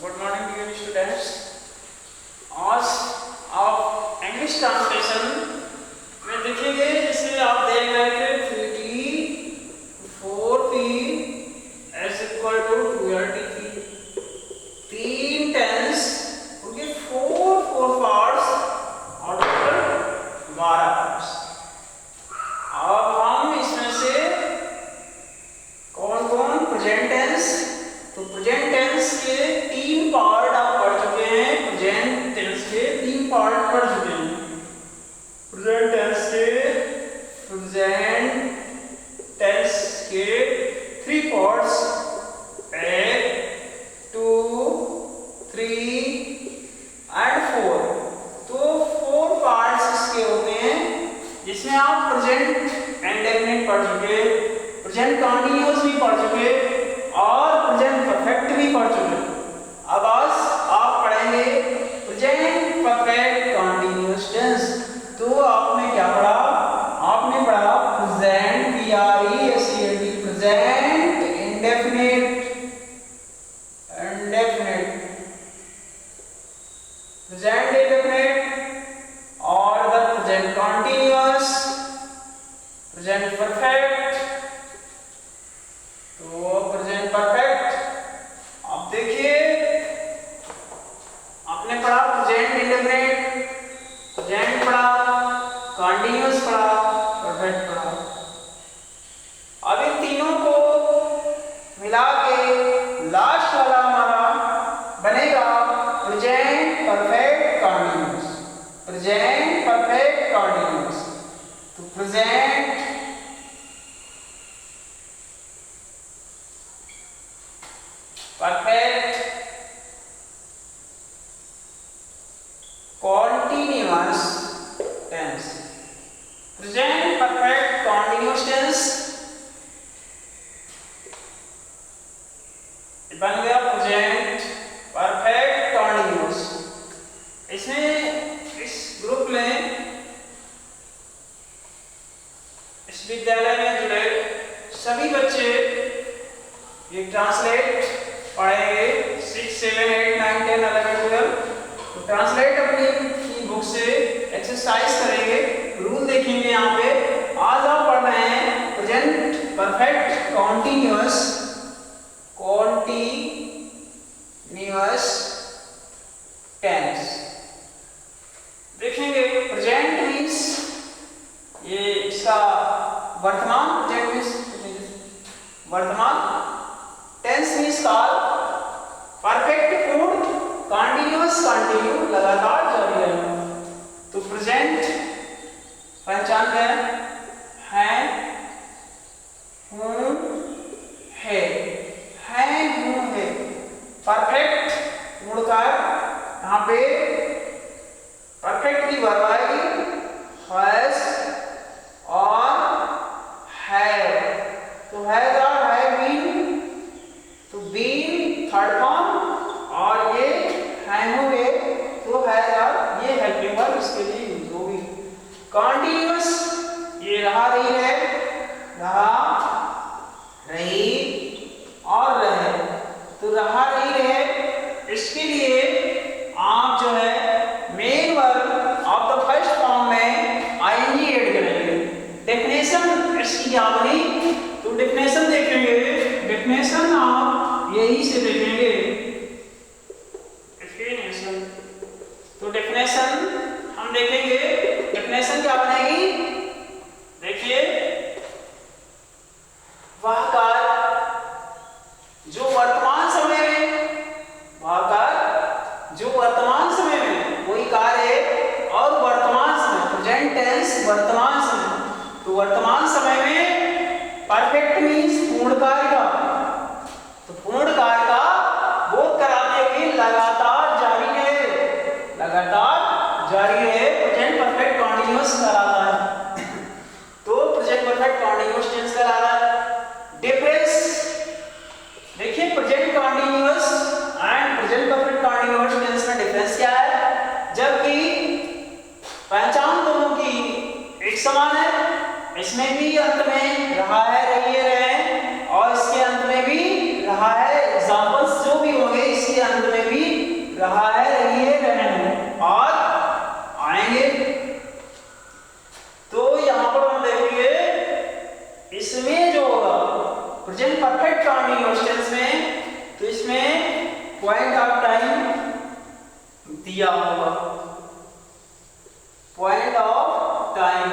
Good morning dear students. आज आप English translation में देखेंगे, जिसमें आप देख रहे थे 3t 4p is equal to 2rt। तीन टेंस, उनके फोर पार्ट्स और टोटल 12 पार्ट्स। अब हम इसमें से कौन कौन प्रेजेंट टेंस, तो प्रेजेंट टेंस के 3 पार्ट आप पढ़ चुके हैं। प्रेजेंट टेंस के 3 पार्ट पढ़ चुके हैं। प्रेजेंट टेंस के 3 पार्ट्स 1, 2, 3 एंड 4। तो 4 पार्ट्स इसके होते हैं, जिसमें आप प्रेजेंट इंडेफिनिट पढ़ चुके, प्रेजेंट कंटीन्यूअस भी पढ़ चुके और प्रेजेंट परफेक्ट भी पढ़ चुके। अब आज आप पढ़ेंगे प्रेजेंट परफेक्ट कंटीन्यूअस टेंस। तो आपने क्या पढ़ा? आपने पढ़ा present PRESENT, present indefinite, present indefinite और the present continuous, present perfect. तो प्रेजेंट परफेक्ट अब देखिए, आपने पढ़ा प्रेजेंट इंडेफिनिट, प्रेजेंट पढ़ा, कंटीन्यूअस पढ़ा, परफेक्ट पढ़ा। अब इन तीनों को मिला के लास्ट वाला हमारा बनेगा present perfect continuous, present perfect continuous. तो present perfect continuous tense, present perfect continuous tense बन गया प्रेजेंट परफेक्ट कॉन्टिन्यूअस। इसमें इस ग्रुप में, इस विद्यालय में जुड़े सभी बच्चे ये ट्रांसलेट पढ़ेंगे 6, 7, 8, 9, 10, 11, 12। तो ट्रांसलेट अपनी बुक से एक्सरसाइज करेंगे, रूल देखेंगे। यहाँ पे आज आप पढ़ रहे हैं प्रेजेंट परफेक्ट कॉन्टिन्यूअस टेंस। देखेंगे प्रेजेंट मीन्स ये इसका वर्तमान, प्रेजेंट मीन्स वर्तमान, टेंस मीन्स काल, परफेक्ट पूर्ण, कंटीन्यूअस कंटिन्यू, लगातार जारी रहना। तो प्रेजेंट पहचान है, हूं, है, हूं, है। परफेक्ट मुड़कर यहाँ पे परफेक्ट की वर्ब आएगी हैज और हैव। तो हैज और हैव बीन, तो बीन थर्ड फॉर्म और ये हैव हुए, तो हैज और ये हेल्पिंग वर्ब इसके लिए यूज होगी। कंटीन्यूअस ये रहा, रही है, रहा, रही और रहे। तो रहा, रही, रहे, इसके लिए आप जो है main verb of the first form में आईएनजी ऐड करेंगे। डेफिनेशन इसकी क्या बनी? तो डेफिनेशन देखेंगे, डेफिनेशन आप यही से देखेंगे, डेफिनेशन। तो डेफिनेशन हम देखेंगे, डेफिनेशन क्या बनेगी? देखिए, वह कार्य जो वर्तमान समय में, वह कार्य जो वर्तमान समय में, वही कार्य और वर्तमान समय, प्रेजेंट टेंस वर्तमान समय। तो वर्तमान समय में परफेक्ट मीन्स पूर्ण कार्य का, तो पूर्ण कार्य का बोध कराते हुए लगातार जारी रहे, लगातार जारी रहे, प्रेजेंट परफेक्ट कंटीन्यूअस कहलाता है। तो प्रेजेंट परफेक्ट कंटीन्यूअस टेंस कहलाता है। डिफरेंस देखिए, present continuous and present perfect continuous tense में डिफरेंस क्या है? जबकि पहचान दोनों की एक समान है, इसमें भी अंत में रहा है, रही है, रहे, और इसके अंत में भी रहा है। एग्जांपल्स जो भी होंगे इसके अंत में भी अनलिमिटेड काउंटिंग क्वेश्चंस में तो इसमें पॉइंट ऑफ टाइम दिया होगा, पॉइंट ऑफ टाइम।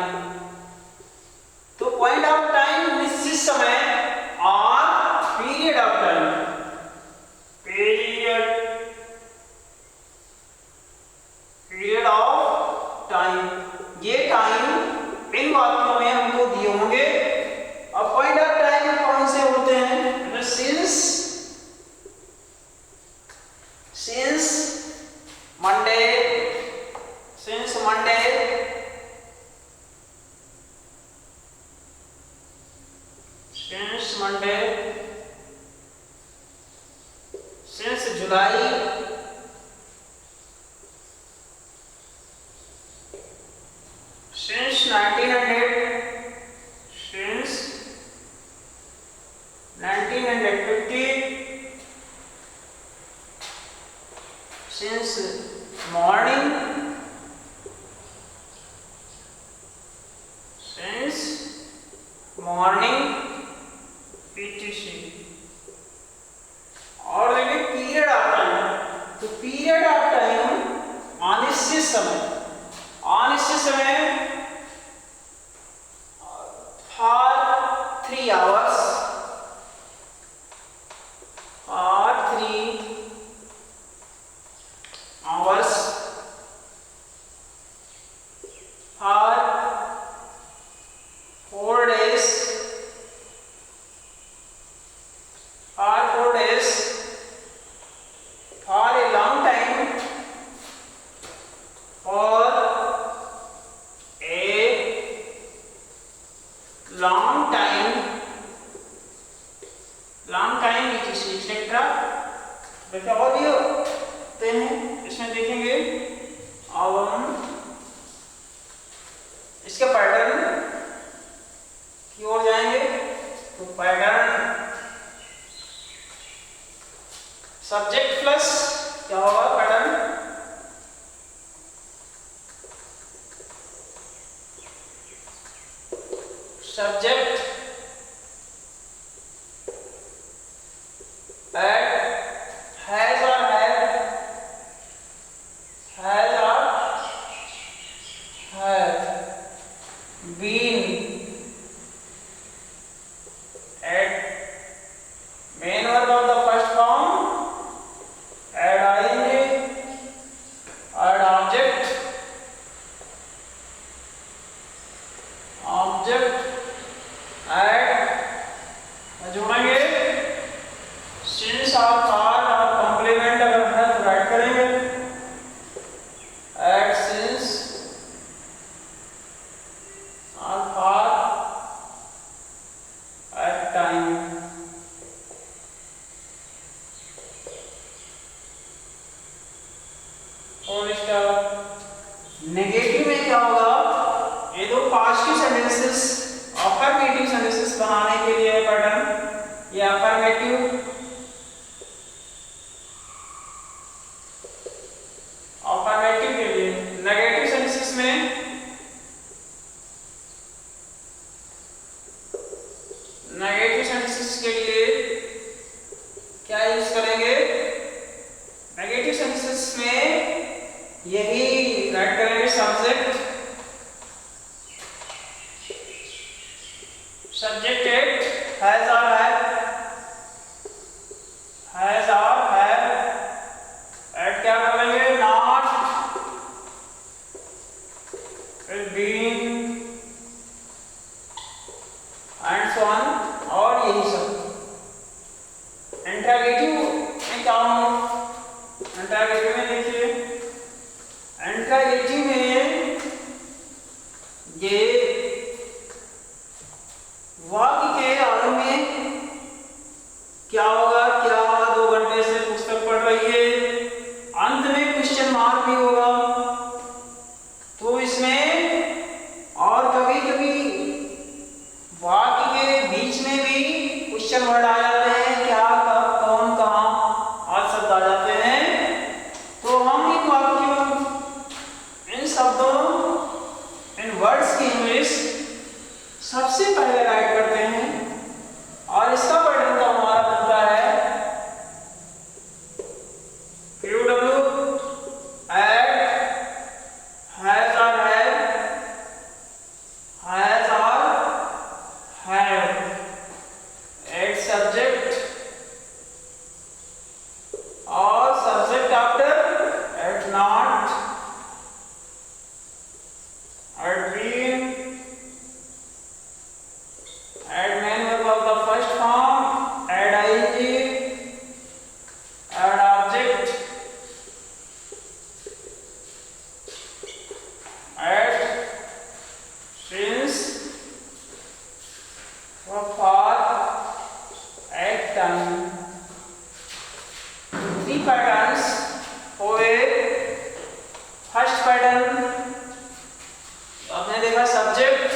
तो पॉइंट ऑफ टाइम निश्चित समय और period of time, period of time, ये टाइम इन वाक्यों में हमको दिए होंगे। अब पॉइंट ऑफ टाइम कौन से होते हैं? तो since Monday, since Monday, since जुलाई, since 1900, since 1950, since morning, since morning, etc. और देखिए पीरियड ऑफ टाइम, तो पीरियड ऑफ टाइम अनिश्चित समय, अनिश्चित समय for 3 hours, for 3 hours, for 4 days, for 4 days, for a long time, for a long time etc. देखिए और भी होते हैं, इसमें देखेंगे। अब हम इसके पैटर्न की ओर जाएंगे। तो पैटर्न सब्जेक्ट प्लस क्या होगा pattern, subject at, has or have, has or have been, at main verb of the first form, add ing, add object, add जोड़ेंगे, since और for और कॉम्प्लीमेंट अगर है तो राइट करेंगे, add since और for, add time। और इसका नेगेटिव में क्या होगा? ये दो पॉजिटिव सेंटेंसेस अफर्मेटिव सेंटेंसेस बनाने के लिए पैटर्न, ये अफर्मेटिव, अफर्मेटिव के लिए। नेगेटिव सेंटेंसेस में नेगेटिव सेंटेंसेस के लिए क्या यूज करेंगे? नेगेटिव सेंटेंसेस में यही राइट करेंगे, सब्जेक्ट, सब्जेक्ट एट, हैज और हैव, हैज और हैव, एट क्या कर लेंगे? Not, being and so on, और यही सब। इंटरोगेटिव में क्या होगा? इंटरोगेटिव में देखिए, इंटरोगेटिव में ये वाक्य के आरंभ में क्या होगा? क्या 2 घंटे से पुस्तक पढ़ रही है, अंत में क्वेश्चन मार्क भी होगा। तो इसमें और कभी कभी वाक्य के बीच में भी क्वेश्चन वर्ड आ जाते हैं, क्या, कब, कौन, कहाँ आदि शब्द आ जाते हैं। तो हम इन वाक्यों, इन शब्दों, इन वर्ड्स की इंग्लिश सबसे पहले राइट करते हैं और इसका पैटर्न तो हमारा पैटर्न्स हुए। फर्स्ट पैटर्न आपने देखा सब्जेक्ट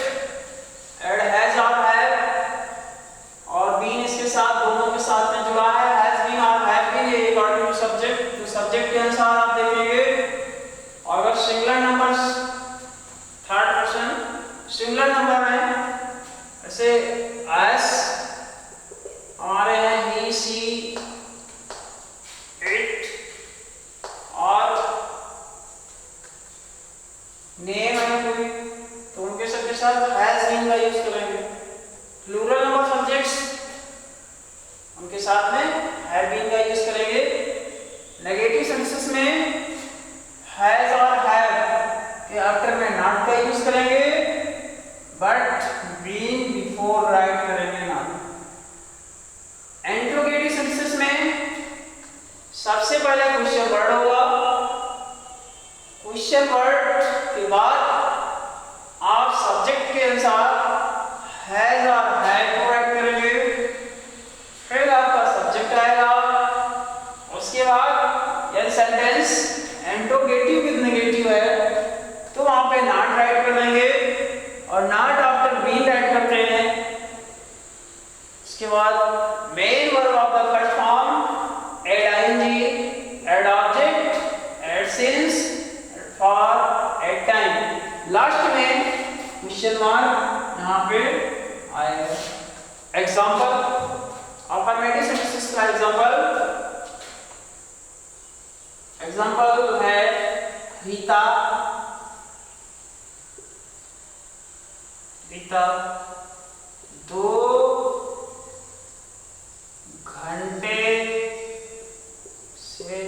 एड हैज और हैव और बीन इसके साथ दोनों के साथ में जुड़ा है। हैज बीन और हैव बीन ये अकॉर्डिंग टू सब्जेक्ट, तो सब्जेक्ट के अनुसार आप देखेंगे। और अगर singular numbers, third question singular number में ऐसे एस हमारे हैं ही सी इट और नेम है कोई, तो उनके सबके साथ हैज बीन का यूज करेंगे। प्लूरल नंबर सब्जेक्ट्स उनके साथ में हैव बीन का यूज करेंगे। नेगेटिव सेंटेंसेस में हैज और हैव के आफ्टर में नॉट का यूज करेंगे, बट बीन बिफोर राइट करेंगे नॉट। इंट्रोगेटिव सेंटेंसेस में सबसे पहले क्वेश्चन वर्ड होगा, क्वेश्चन वर्ड के बाद आप सब्जेक्ट के अनुसार हैज और हैव को राइट करेंगे, फिर आपका सब्जेक्ट आएगा। उसके बाद यदि सेंटेंस इंट्रोगेटिव विद नेगेटिव है तो वहां पे नॉट राइट कर देंगे और नॉट आफ्टर बीन राइट करते हैं। उसके बाद main verb of the first form add ING, add object, add since, add for, add time. Last में क्वेश्चन मार्क यहां पे आएगा। एग्जांपल अफर्मेटिव सेंटेंसेस का एग्जांपल है रीता, रीता 2 घंटे से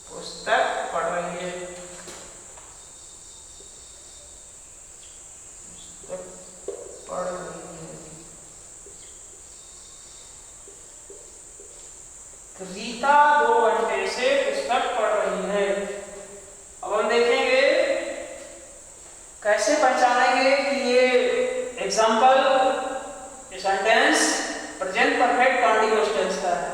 पुस्तक पढ़ रही है। पुस्तक पढ़ रही है। रीता 2 घंटे से पुस्तक पढ़ रही है। अब हम देखेंगे कैसे पहचानेंगे कि ये एग्जाम्पल, ये sentence present perfect continuous tense का है।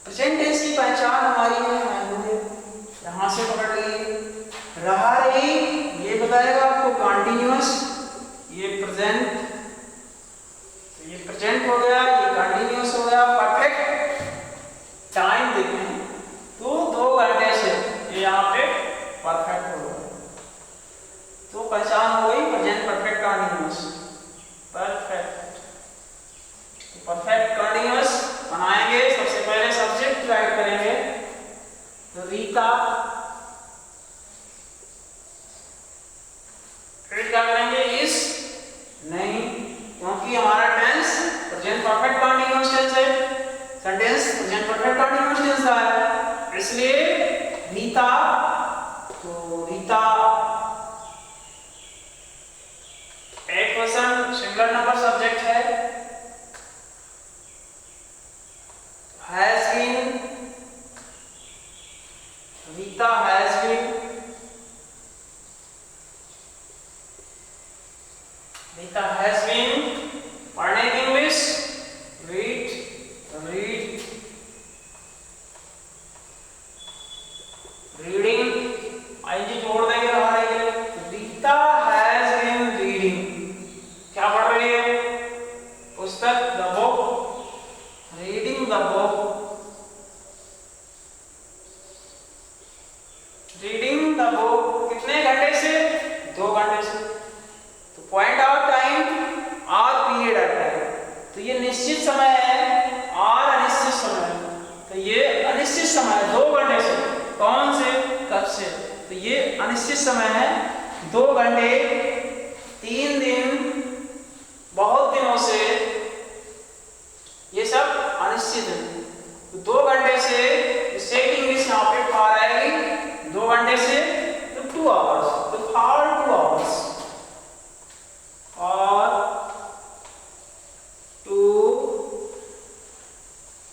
प्रेजेंट टेंस की पहचान हमारी है, यहां से पकड़ लीजिए, रहा रही ये बताएगा आपको कंटीन्यूअस, ये प्रेजेंट, तो ये प्रेजेंट हो गया, ये कंटीन्यूअस हो गया। परफेक्ट टाइम देखें तो 2 घंटे से, ये यहाँ पे परफेक्ट हो गया, तो पहचान हो गई present perfect continuous. Perfect perfect continuous बनाएंगे, सबसे पहले सब्जेक्ट राइट करेंगे, तो रीता, फिर क्या करेंगे इस, नहीं, क्योंकि हमारा tense present perfect continuous tense है, sentence present perfect continuous tense का है, इसलिए रीता, तो रीता एक क्वेश्चन सिंगुलर नंबर सब्जेक्ट है, has been, Rita has been, Rita has been पढ़ने की English, read, read, reading, ING जोड़ देंगे रहा है, रीता हैज बीन रीडिंग, क्या पढ़ रही है, पुस्तक, the book, reading the book, reading the book, कितने घंटे से, 2 घंटे से, तो पॉइंट ऑफ टाइम और पीरियड आता है, तो ये निश्चित समय है और अनिश्चित समय है, तो ये अनिश्चित समय है 2 घंटे से, कौन से, कब से, तो ये अनिश्चित समय है 2 घंटे, 3 दिन, बहुत दिनों से, ये सब अनिश्चित है, तो 2 घंटे से, सेट इंग्लिश यहाँ पे फॉर आएगी, 2 घंटे से, तो 2 आवर्स, तो फॉर 2 आवर्स, और 2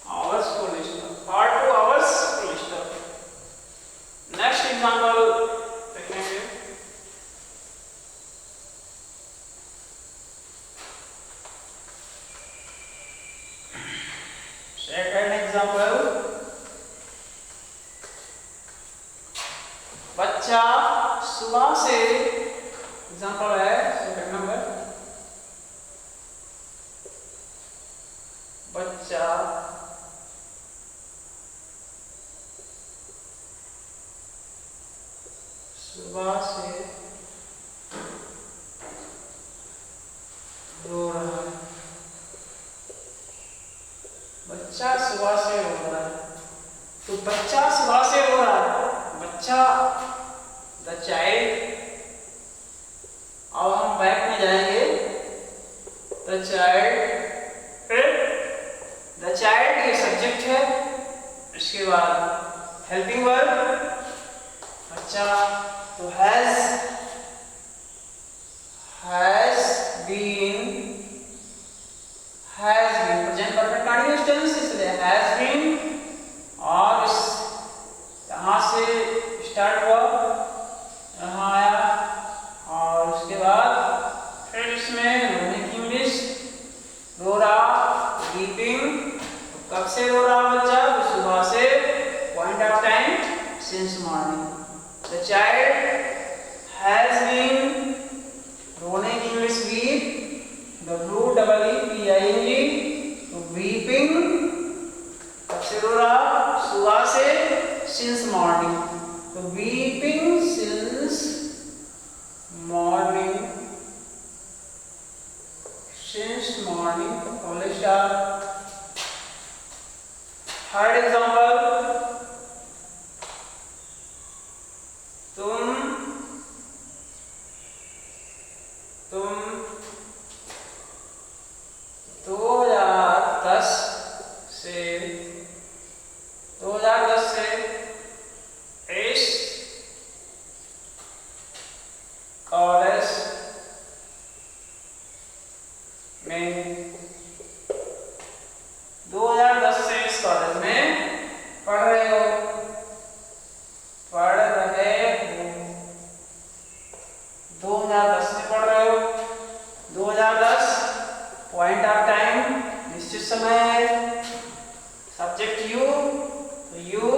आवर्स को लिस्ट, फॉर 2 आवर्स को लिस्ट। नेक्स्ट एग्जांपल देखेंगे, सेकंड एग्जांपल, सुबह से एग्जाम्पल है सेकंड नंबर, बच्चा सुबह से रो रहा है, बच्चा सुबह से रो रहा है। तो बच्चा सुबह से रो रहा है, बच्चा द चाइल्ड। अब हम बैक में जाएंगे, द चाइल्ड, द चाइल्ड ये सब्जेक्ट है, इसके बाद हेल्पिंग वर्ब बच्चा, तो has been present perfect continuous tense, इसलिए हैज बीन, और इस यहां से स्टार्ट हुआ, यहां आया, और उसके बाद फिर इसमें रोने की इंग्लिश, रो रहा, वीपिंग। कब से रो रहा बच्चा? तो सुबह से, point of time since morning. The child has been, रोने की इंग्लिश वीप, WEEPING, तो वीपिंग। कब से रो रहा? सुबह से, सिंस मॉर्निंग, तो weeping since morning, since morning, full stop. Third example, तुम 2010 से इस कॉलेज में 2010 से इस कॉलेज में पढ़ रहे हो, पढ़ रहे हो, 2010 में पढ़ रहे हो, 2010 पॉइंट ऑफ टाइम निश्चित समय है, सब्जेक्ट यू, तो यू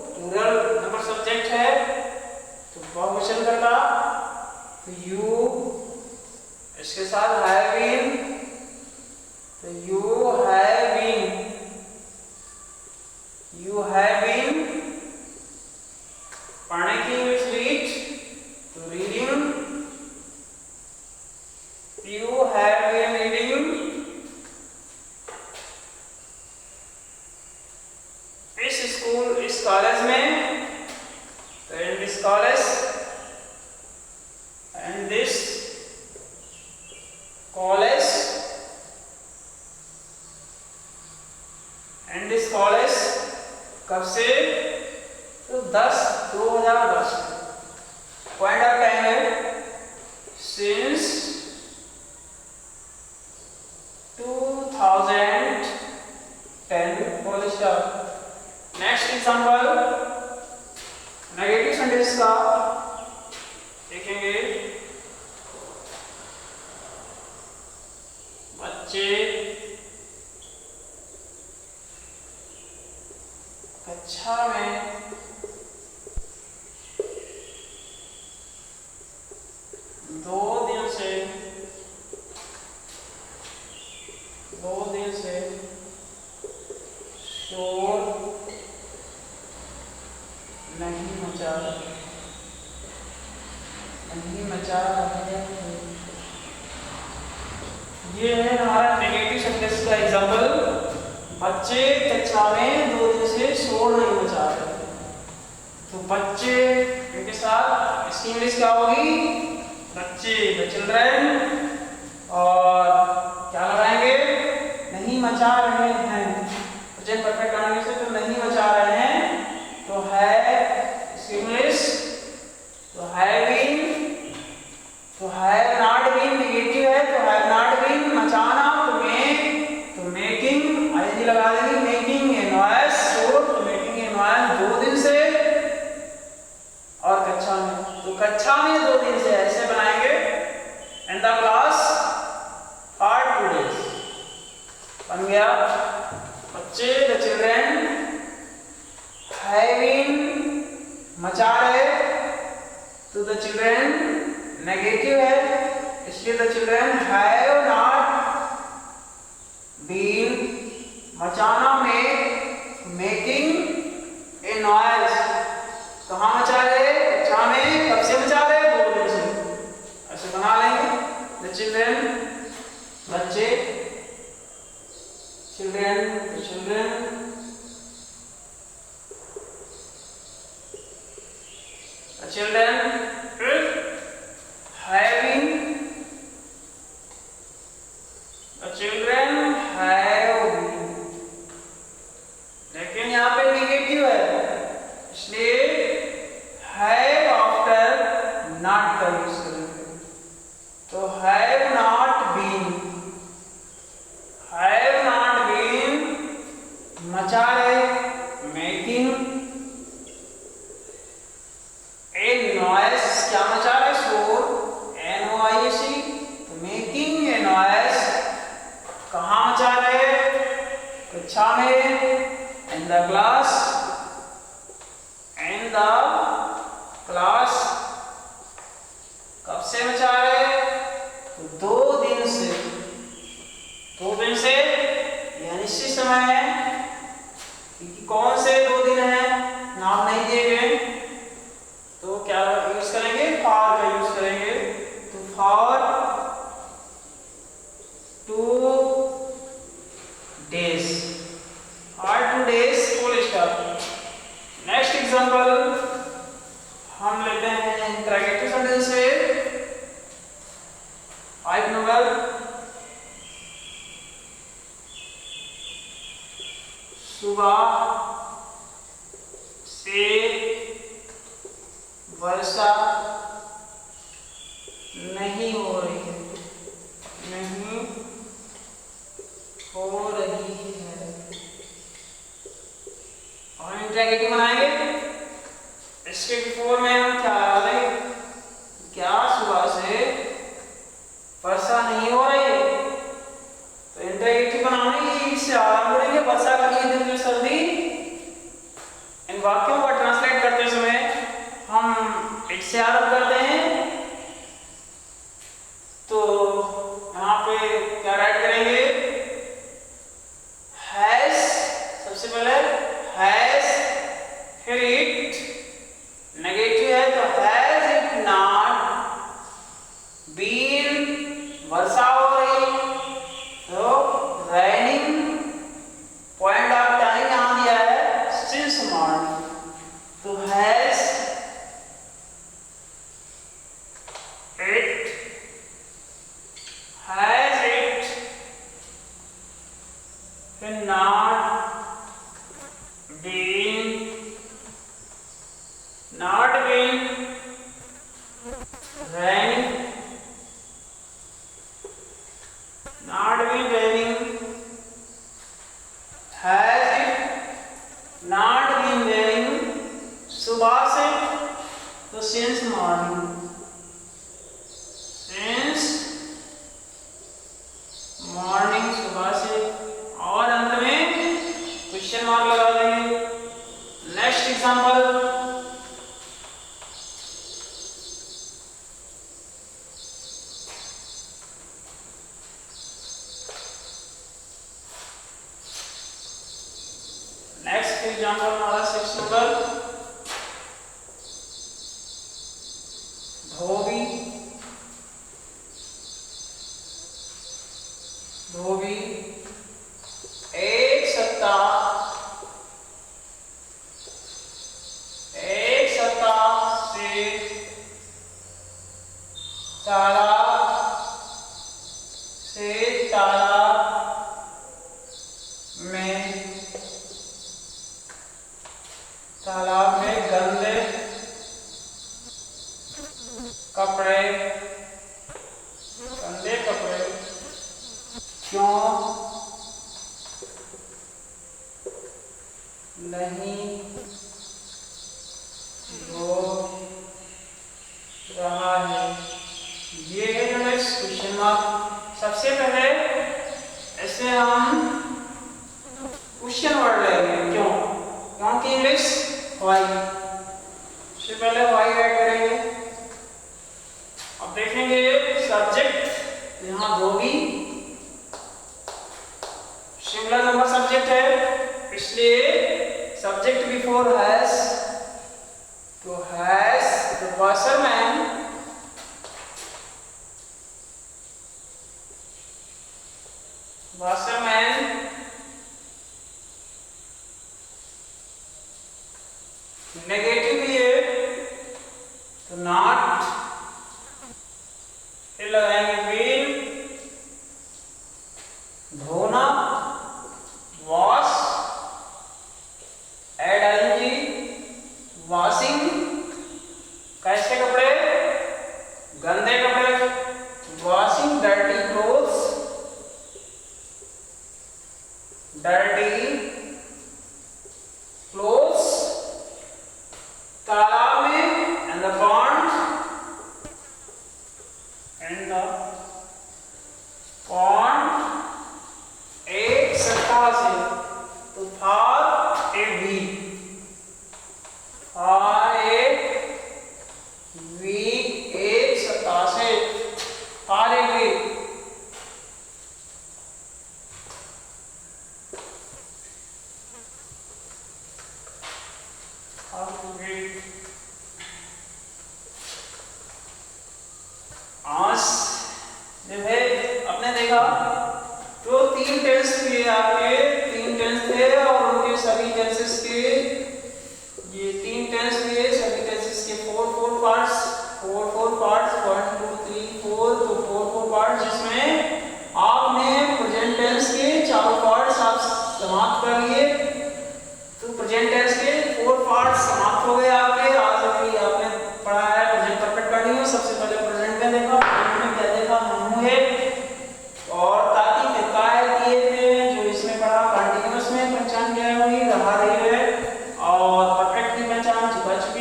प्लूरल नंबर सब्जेक्ट है, तो बहुवचन करता, तो यू, इसके साथ हैव बीन, तो you have been, you have been, पढ़ने की इंग्लिश रीड, तो reading, you have been reading. इस स्कूल, इस कॉलेज में, तो in this college, and this college, and this college, कब से? तो 2010, पॉइंट ऑफ टाइम है since 2010, full stop. Next example, negative sentence का देखेंगे, बच्चे कक्षा में दो दिन से शोर नहीं मचा रहे हैं। ये है हमारा नेगेटिव सेंटेंस का एग्जांपल, बच्चे कक्षा में 2 दिन से शोर नहीं मचा रहे। तो बच्चे इनके साथ इसकी इंग्लिश क्या होगी? बच्चे, द चिल्ड्रन, और क्या लगाएंगे? नहीं मचा रहे हैं, प्रेजेंट परफेक्ट कंटीन्यूअस से, तो नहीं मचा रहे हैं, तो है इसकी इंग्लिश, तो हैव बीन, तो हैव नॉट बीन नेगेटिव है, तो हैव नॉट बीन, मचाना तो मेकिंग, आईएनजी लगा देंगे, मेकिंग ए नॉइस, शोर, तो मेकिंग ए नॉइस 2 दिन से, और कक्षा में, तो कक्षा में 2 दिन से ऐसे बनाएंगे, in the class for 2 days, बन गया। बच्चे, द चिल्ड्रन, हैव बीन, मचा रहे, तो द चिल्ड्रन नेगेटिव है, इसलिए the children have not been, मचाना में मेकिंग ए नॉइज, कहाँ मचा रहे, बच्चा में, कब से मचा रहे, बोलने से। ऐसे बना लेंगे द चिल्ड्रन, बच्चे, children, children, children having, the children have been, लेकिन यहाँ पे नेगेटिव है, इसलिए have आफ्टर नॉट का यूज करेंगे। तो have not been, have not been मचा रहे, making ए नॉइस, क्या मचा रहे, शोर, NOISE, तो मेकिंग ए नॉइस, कहाँ मचा रहे, कक्षा में, in the class, in the class, कब से मचा रहे, तो 2 दिन से, 2 दिन से यह निश्चित समय है, क्योंकि कौन से 2 दिन है, नाम नहीं दिए गए, तो क्या यूज करेंगे, फॉर का यूज करेंगे। तो for 2 days, for 2 days, full stop. Next example हम लेते हैं इंटरगेटिव सेंटेंस से 5 नंबर, सुबह से वर्षा नहीं हो रही है, नहीं हो रही है, और इंटरगेटिव बनाएंगे। इसके बिफोर में हम क्या डालेंगे, क्या सुबह से वर्षा नहीं हो रही है, तो इंटरगेटिव बनाने की इससे आरंभ करेंगे, वर्षा का दिन सर्दी। इन वाक्यों को ट्रांसलेट करते समय हम इससे आरंभ करते हैं, तो यहाँ पे क्या राइट करेंगे, हैज, सबसे पहले हैज, फिर इट, नेगेटिव है तो हैज इट नॉट बीन, वर्षा हो रही, तो रेनिंग, पॉइंट ऑफ टाइम यहाँ दिया है सिंस मॉर्निंग, तो has it, has it, not been, not been raining, not been raining, has it not been raining, सुबह से, तो since morning, मॉर्निंग, सुबह से, और अंत में क्वेश्चन मार्क लगा देंगे। नेक्स्ट एग्जांपल, नेक्स्ट एग्जांपल हमारा 6 नंबर, धोबी, धोबी एक सप्ताह से तालाब में गंदे कपड़े क्यों नहीं धो रहा है। ये है जो है क्वेश्चन मार्क। सबसे पहले ऐसे हम क्वेश्चन वर्ड लेंगे, क्योंकि इंग्लिश वाई, सबसे पहले वाई ऐड करेंगे। यहाँ धोबी सिंगुलर नंबर सब्जेक्ट है, इसलिए सब्जेक्ट बिफोर हैज, तो हैज द वाशरमैन नेगेटिव भी है तो नॉट, फिर लगाएंगे विल, धोना वॉश, ऐड आईएनजी, वॉशिंग कैसे कपड़े, गंदे कपड़े, washing dirty clothes, dirty clothes, तालाब में and the pond, and the pond, एक सत्ता से, तो for a week, for a week, एक सत्ता से, फॉर ए वीक। आज जो है आपने देखा तो तीन टेंस थे आपके, तीन टेंस थे और उनके सभी टेंसेस के, ये तीन टेंस थे, सभी टेंसेस के फोर पार्ट्स, फोर पार्ट्स 1 2 3 4, तो फोर पार्ट्स जिसमें आपने प्रेजेंट टेंस के चारों पार्ट्स आप समाप्त कर लिए, तो प्रेजेंट टेंस के 4 पार्ट्स समाप्त हो गए आपके। आज अभी आपने पढ़ा है प्रेजेंट परफेक्ट कंटीन्यूअस, सबसे पहले प्रेजेंट में देखा, प्रेजेंट में क्या देखा, हूं है और ताकि काय किए थे, जो इसमें पढ़ा कंटीन्यूअस में पहचान क्या हुई, रहा रही है, और परफेक्ट की पहचान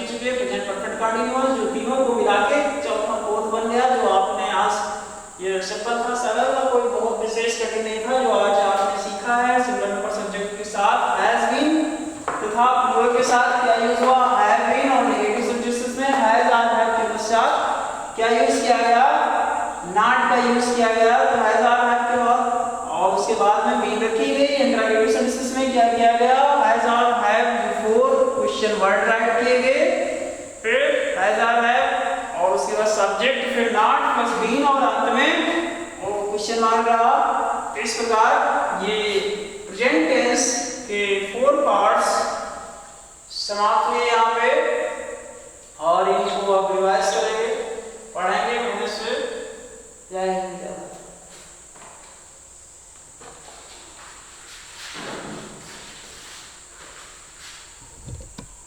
चुके प्रेजेंट परफेक्ट कंटीन्यूअस, जो तीनों को मिला के चौथा कोड बन गया, जो आपने आज ये सिंपल था, सरल था, कोई बहुत विशेष कठिन नहीं था, जो आज आपने सीखा है। सिंगल नंबर सब्जेक्ट के साथ हैज बीन तथा प्लूरल के साथ क्या यूज हुआ, हैव बीन, और नेगेटिव सब्जेक्ट्स में हैज और हैव के पश्चात क्या यूज किया गया, नॉट का यूज किया गया, तो हैज और हैव के बाद, और उसके बाद में बीन रखी गई। इंटरोगेटिव सेंटेंसेस में क्या किया गया, हैज और have before question word right किए गए, फिर हैज और हैव और उसके बाद सब्जेक्ट, फिर नॉट प्लस बीन और अंत में वो क्वेश्चन मार्क रहा। इस प्रकार ये प्रेजेंट टेंस के 4 पार्ट्स समाप्त हुए यहाँ पे।